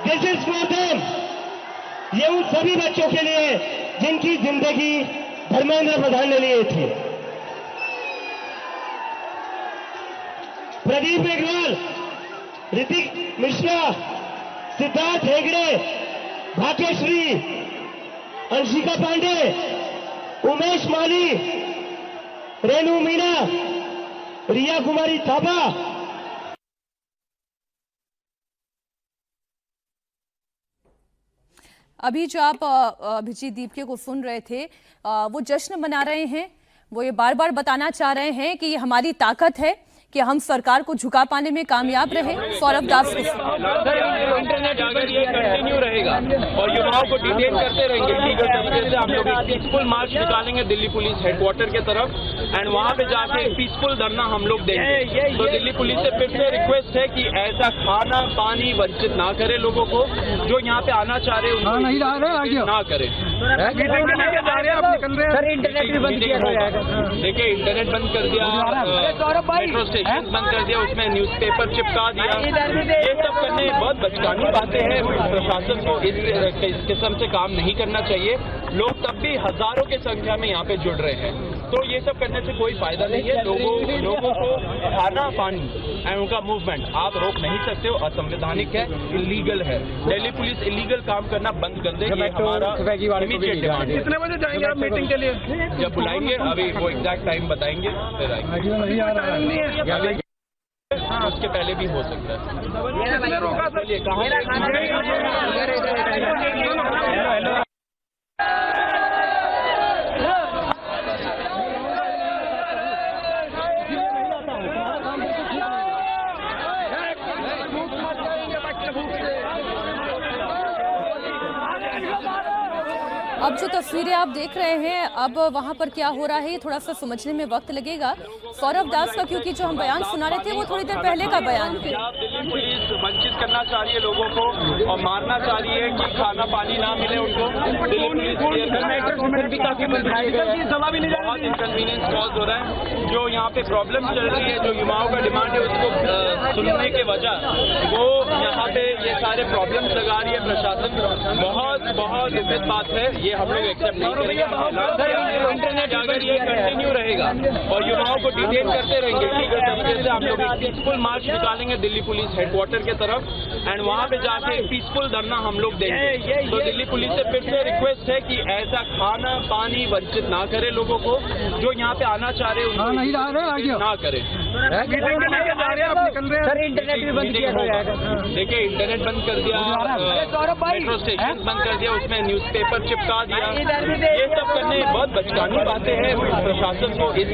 This is for them. ये उन सभी बच्चों के लिए जिनकी जिंदगी धर्मेंद्र प्रधान ने ली थी। प्रदीप मेघवाल, ऋतिक मिश्रा, सिद्धार्थ हेगड़े, भाग्यश्री, अंशिका पांडे, उमेश माली, रेणु मीना, रिया कुमारी थापा। अभी जो आप अभिजीत दीपके को सुन रहे थे, वो जश्न मना रहे हैं। वो ये बार बार बताना चाह रहे हैं कि ये हमारी ताकत है कि हम सरकार को झुका पाने में कामयाब रहे। सौरभ दास को इंटरनेट अगर ये कंटिन्यू रहेगा और युवाओं को डिटेन करते रहेंगे लीगल तरीके से, हम लोग एक पीसफुल मार्च निकालेंगे दिल्ली पुलिस हेडक्वार्टर के तरफ एंड वहाँ पे जाके पीसफुल धरना हम लोग देंगे। तो दिल्ली पुलिस से फिर से रिक्वेस्ट है कि ऐसा खाना पानी वंचित ना करे लोगों को, जो यहाँ पे आना चाह रहे हैं ना करें। सर इंटरनेट भी बंद किया जाएगा। देखिए इंटरनेट बंद कर दिया, मेट्रो स्टेशन बंद कर दिया, उसमें न्यूज़पेपर चिपका दिया। ये सब करने बहुत बचकानी बातें हैं। प्रशासन को इस किस्म से काम नहीं करना चाहिए। लोग तब भी हजारों की संख्या में यहाँ पे जुड़ रहे हैं, तो ये सब करने से कोई फायदा नहीं है। लोगों को खाना पानी एंड उनका मूवमेंट आप रोक नहीं सकते हो, असंवैधानिक है, इलीगल है। दिल्ली पुलिस इलीगल काम करना बंद कर दे, ये हमारा इमीडिएट डिमांड है। कितने बजे जाएंगे आप मीटिंग के लिए? जब बुलाएंगे अभी वो एग्जैक्ट टाइम बताएंगे फिर आएंगे। उसके पहले भी हो सकता है। अब जो तस्वीरें आप देख रहे हैं, अब वहां पर क्या हो रहा है ये थोड़ा सा समझने में वक्त लगेगा सौरभ दास का, क्योंकि जो हम बयान सुना रहे थे वो थोड़ी देर पहले का बयान है। दिल्ली पुलिस वंचित करना चाह रही है लोगों को और मारना चाह रही है कि खाना पानी ना मिले उनको। दिल्ली पुलिस भी काफी बहुत इनकन्वीनियंस कॉज हो रहा है। जो यहाँ पे प्रॉब्लम चल रही है, जो युवाओं का डिमांड है उसको सुनने के वजह वो यहाँ पे ये सारे प्रॉब्लम्स लगा रही है प्रशासन। बहुत दुखद बात है, ये हम लोग एक्सेप्ट नहीं करेंगे। इंटरनेट अगर ये कंटिन्यू रहेगा और युवाओं को डिटेन करते रहेंगे लीगल तरीके से, हम लोग एक पीसफुल मार्च निकालेंगे दिल्ली पुलिस हेडक्वार्टर के तरफ एंड वहाँ पे जाके पीसफुल धरना हम लोग देंगे। तो दिल्ली पुलिस से फिर से रिक्वेस्ट है कि ऐसा खाना पानी वंचित ना करे लोगों को, जो यहाँ पे आना चाह रहे हैं ना करें। सर इंटरनेट भी बंद किया जाएगा। देखिए इंटरनेट बंद कर दिया, मेट्रो स्टेशन बंद कर दिया, उसमें न्यूज़पेपर चिपका दिया। ये सब करने बहुत बचकानी बातें हैं। प्रशासन को इस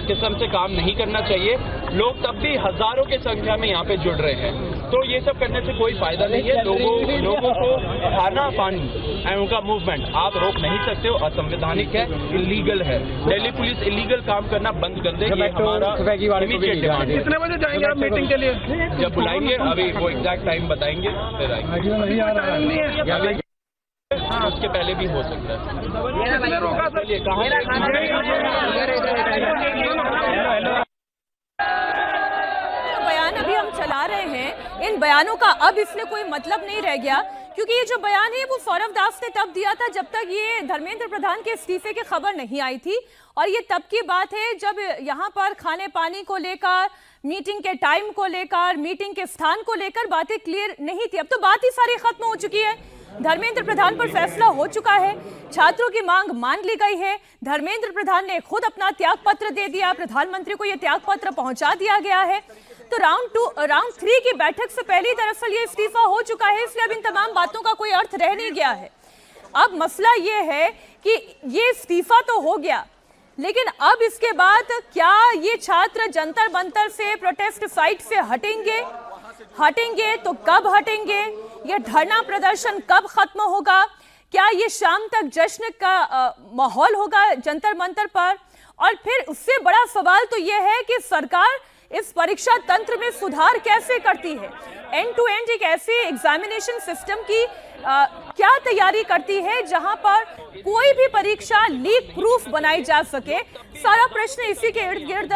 किस्म से काम नहीं करना चाहिए। लोग तब भी हजारों की संख्या में यहाँ पे जुड़ रहे हैं, तो ये सब करने से कोई फायदा नहीं है। लोगों को खाना पानी एंड उनका मूवमेंट आप रोक नहीं सकते हो, असंवैधानिक है, इलीगल है। दिल्ली पुलिस इलीगल काम करना बंद कर दे, ये हमारा इमीडिएट डिमांड है। कितने बजे जाएंगे आप मीटिंग के लिए? जब बुलाएंगे अभी वो एग्जैक्ट टाइम बताएंगे फिर आएंगे। उसके पहले भी हो सकता है। बयान अभी हम चला रहे हैं, इन बयानों का अब इसमें कोई मतलब नहीं रह गया, क्योंकि ये जो बयान है वो सौरभ दास ने तब दिया था जब तक ये धर्मेंद्र प्रधान के इस्तीफे की खबर नहीं आई थी। और ये तब की बात है जब यहाँ पर खाने पानी को लेकर, मीटिंग के टाइम को लेकर, मीटिंग के स्थान को लेकर बातें क्लियर नहीं थी। अब तो बात ही सारी खत्म हो चुकी है। धर्मेंद्र प्रधान पर फैसला हो चुका है, छात्रों की मांग मान ली गई है। धर्मेंद्र प्रधान ने खुद अपना त्याग पत्र दे दिया, प्रधानमंत्री को यह त्याग पत्र पहुंचा दिया गया है। तो राउंड 3 की बैठक से पहले दरअसल ये इस्तीफा हो चुका है, इसलिए अब इन तमाम बातों का कोई अर्थ रह नहीं गया है। अब मसला ये है कि ये इस्तीफा तो हो गया, लेकिन अब इसके बाद क्या ये छात्र जंतर मंतर से, प्रोटेस्ट साइट से हटेंगे तो कब हटेंगे? ये धरना प्रदर्शन कब खत्म होगा? क्या ये शाम तक जश्न का माहौल होगा जंतर मंतर पर? और फिर उससे बड़ा सवाल तो ये है कि सरकार इस परीक्षा तंत्र में सुधार कैसे करती है, एंड टू एंड एक ऐसे एग्जामिनेशन सिस्टम की क्या तैयारी करती है जहां पर कोई भी परीक्षा लीक प्रूफ बनाई जा सके। सारा प्रश्न इसी के इर्द गिर्द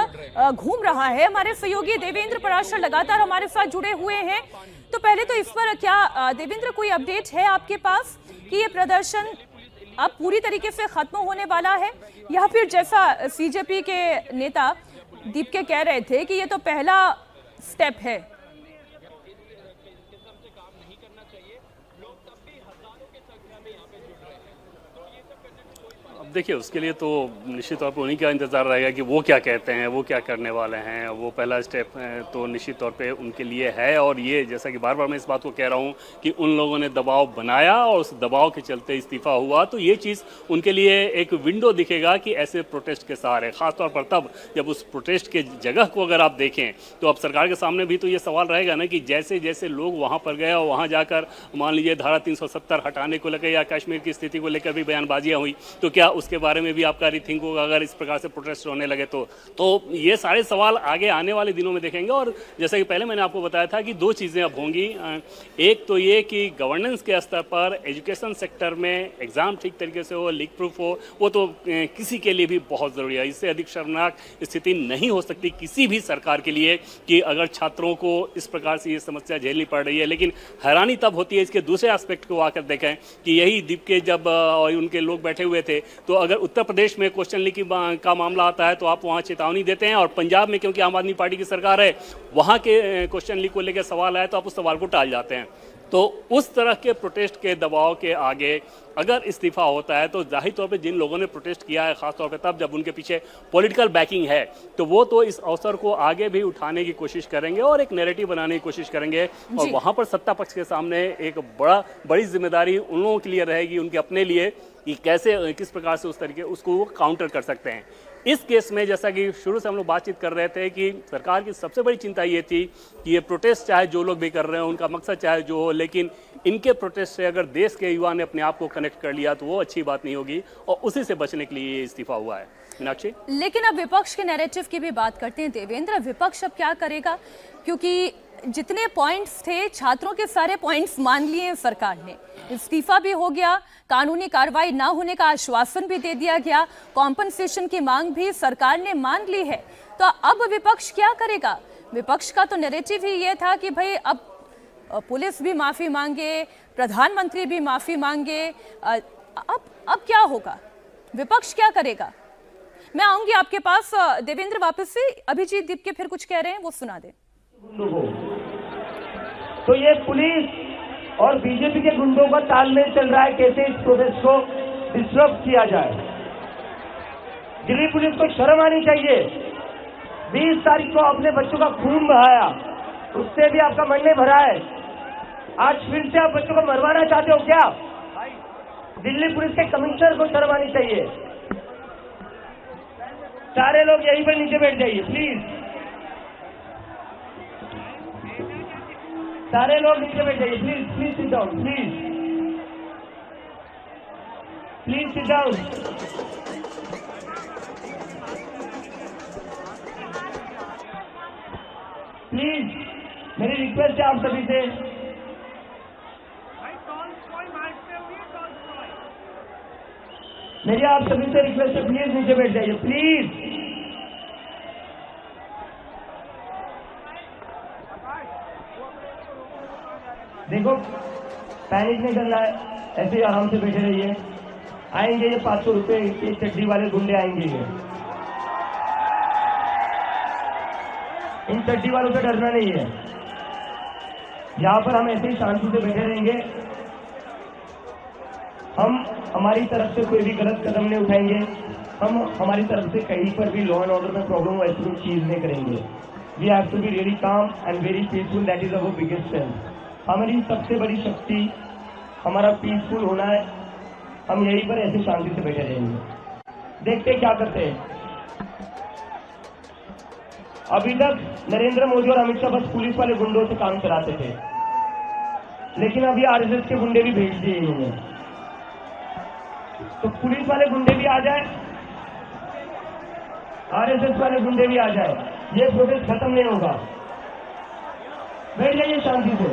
घूम रहा है। हमारे सहयोगी देवेंद्र पराशर लगातार हमारे साथ जुड़े हुए हैं। तो पहले तो इस पर क्या देवेंद्र कोई अपडेट है आपके पास कि ये प्रदर्शन अब पूरी तरीके से खत्म होने वाला है, या फिर जैसा सीजेपी के नेता दीपके कह रहे थे कि ये तो पहला स्टेप है? देखिए, उसके लिए तो निश्चित तौर पर उन्हीं का इंतज़ार रहेगा कि वो क्या कहते हैं, वो क्या करने वाले हैं। वो पहला स्टेप तो निश्चित तौर पे उनके लिए है, और ये जैसा कि बार बार मैं इस बात को कह रहा हूँ कि उन लोगों ने दबाव बनाया और उस दबाव के चलते इस्तीफ़ा हुआ, तो ये चीज़ उनके लिए एक विंडो दिखेगा कि ऐसे प्रोटेस्ट के सहारे, ख़ासतौर पर तब जब उस प्रोटेस्ट के जगह को अगर आप देखें तो अब सरकार के सामने भी तो ये सवाल रहेगा ना कि जैसे जैसे लोग वहाँ पर गए और वहाँ जाकर मान लीजिए धारा 370 हटाने को लेकर या कश्मीर की स्थिति को लेकर भी बयानबाजियाँ हुई, तो क्या उसके बारे में भी आपका रीथिंक होगा अगर इस प्रकार से प्रोटेस्ट होने लगे तो ये सारे सवाल आगे आने वाले दिनों में देखेंगे। और जैसा कि पहले मैंने आपको बताया था कि दो चीज़ें अब होंगी। एक तो ये कि गवर्नेंस के स्तर पर एजुकेशन सेक्टर में एग्ज़ाम ठीक तरीके से हो, लीक प्रूफ हो, वो तो किसी के लिए भी बहुत ज़रूरी है। इससे अधिक शर्मनाक स्थिति नहीं हो सकती किसी भी सरकार के लिए कि अगर छात्रों को इस प्रकार से ये समस्या झेलनी पड़ रही है। लेकिन हैरानी तब होती है इसके दूसरे एस्पेक्ट को आकर देखें कि यही दीप के जब उनके लोग बैठे हुए थे, तो अगर उत्तर प्रदेश में क्वेश्चन लीक का मामला आता है तो आप वहां चेतावनी देते हैं, और पंजाब में क्योंकि आम आदमी पार्टी की सरकार है वहां के क्वेश्चन लीक को लेकर सवाल आए तो आप उस सवाल को टाल जाते हैं। तो उस तरह के प्रोटेस्ट के दबाव के आगे अगर इस्तीफा होता है तो जाहिर तौर पे जिन लोगों ने प्रोटेस्ट किया है, खासतौर पे तब जब उनके पीछे पॉलिटिकल बैकिंग है, तो वो तो इस अवसर को आगे भी उठाने की कोशिश करेंगे और एक नैरेटिव बनाने की कोशिश करेंगे, और वहां पर सत्ता पक्ष के सामने एक बड़ी जिम्मेदारी उन लोगों के लिए रहेगी, उनके अपने लिए, कि कैसे किस प्रकार से उस तरीके उसको काउंटर कर सकते हैं। इस केस में जैसा कि शुरू से हम लोग बातचीत कर रहे थे कि सरकार की सबसे बड़ी चिंता ये थी कि ये प्रोटेस्ट चाहे जो लोग भी कर रहे हैं, उनका मकसद चाहे जो हो, लेकिन इनके प्रोटेस्ट से अगर देश के युवा ने अपने आप को कनेक्ट कर लिया तो वो अच्छी बात नहीं होगी, और उसी से बचने के लिए ये इस्तीफा हुआ है। मीनाक्षी, लेकिन अब विपक्ष के नैरेटिव की भी बात करते हैं देवेंद्र। विपक्ष अब क्या करेगा, क्योंकि जितने पॉइंट्स थे छात्रों के सारे पॉइंट्स मान लिए सरकार ने, इस्तीफा भी हो गया, कानूनी कार्रवाई ना होने का आश्वासन भी दे दिया गया, कॉम्पनसेशन की मांग भी सरकार ने मान ली है। तो अब विपक्ष क्या करेगा? विपक्ष का तो नैरेटिव ही ये था कि भाई अब पुलिस भी माफी मांगे, प्रधानमंत्री भी माफी मांगे, अब क्या होगा, विपक्ष क्या करेगा? मैं आऊंगी आपके पास देवेंद्र वापस से। अभिजीत दीप के फिर कुछ कह रहे हैं, वो सुना दें। तो ये पुलिस और बीजेपी के गुंडों का तालमेल चल रहा है कैसे इस प्रोटेस्ट को डिस्टर्ब किया जाए। दिल्ली पुलिस को शर्म आनी चाहिए। 20 तारीख को अपने बच्चों का खून बहाया, उससे भी आपका मन नहीं भरा है। आज फिर से आप बच्चों को मरवाना चाहते हो क्या? दिल्ली पुलिस के कमिश्नर को शर्म आनी चाहिए। सारे लोग यहीं पर नीचे बैठ जाइए प्लीज, सारे लोग नीचे बैठ जाइए please, please sit down, please sit down. Please मेरी रिक्वेस्ट है आप सभी से, मेरी आप सभी से रिक्वेस्ट है, प्लीज नीचे बैठ जाइए प्लीज। देखो पैनिक नहीं करना है, ऐसे ही आराम से बैठे रहिए। आएंगे ये 500 रुपए के चड्डी वाले गुंडे आएंगे, ये इन चड्डी वालों से डरना नहीं है। यहाँ पर हम ऐसे ही शांति से बैठे रहेंगे। हम हमारी तरफ से कोई भी गलत कदम नहीं उठाएंगे। हम हमारी तरफ से कहीं पर भी लॉ एंड ऑर्डर में प्रॉब्लम हो ऐसी कोई चीज नहीं करेंगे। We have to be really calm and very peaceful, that is our biggest strength. हमारी सबसे बड़ी शक्ति हमारा पीसफुल होना है। हम यहीं पर ऐसे शांति से बैठे रहेंगे, देखते क्या करते हैं। अभी तक नरेंद्र मोदी और अमित शाह बस पुलिस वाले गुंडों से काम चलाते थे, लेकिन अभी आरएसएस के गुंडे भी भेज दिए इन्होंने। तो पुलिस वाले गुंडे भी आ जाए, आरएसएस वाले गुंडे भी आ जाए, ये प्रोटेस्ट खत्म नहीं होगा। बैठ जाइए शांति से।